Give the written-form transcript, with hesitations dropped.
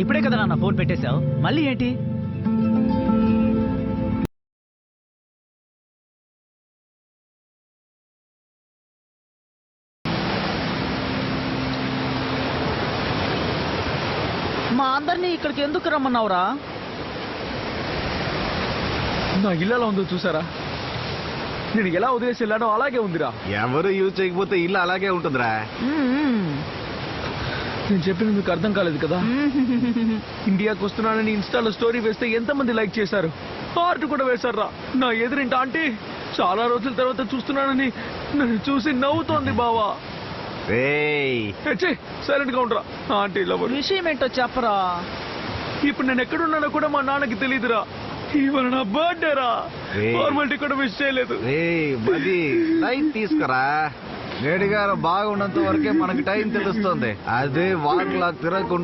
ఇప్పుడే కదా నాన్న ఫోన్ పెట్టేశావు, మళ్ళీ ఏంటి? మా అందరినీ ఇక్కడికి ఎందుకు రమ్మన్నావురా? నా ఇల్లు ఎలా ఉందో చూసారా? నేను ఎలా వదిలేసి వెళ్ళానో అలాగే ఉందిరా. ఎవరు యూజ్ చేయకపోతే ఇల్లు అలాగే ఉంటుందిరా. నేను చెప్పిన మీకు అర్థం కాలేదు కదా. ఇండియాకి వస్తున్నానని ఇన్స్టాలో స్టోరీ వేస్తే ఎంతమంది లైక్ చేశారు, హార్ట్ కూడా వేశారా. నా ఎదురింటి ఆంటీ చాలా రోజుల తర్వాత చూస్తున్నానని నన్ను చూసి నవ్వుతోంది బావా. సైలెంట్ గా ఉండరా ఆంటీ లవర్. విషయం ఏంటో చెప్పరా. ఇప్పుడు నేను ఎక్కడున్నానో కూడా మా నాన్నకి తెలియదురా. ఇవాళ నా బర్త్డే రా, ఫార్మాలిటీ కూడా మిస్ చేయలేదు. లైట్ తీసుకురా. లేడీ గారు బాగున్నంత వరకే మనకి టైం తెలుస్తుంది. అదే వాక్లా తిరగకుండా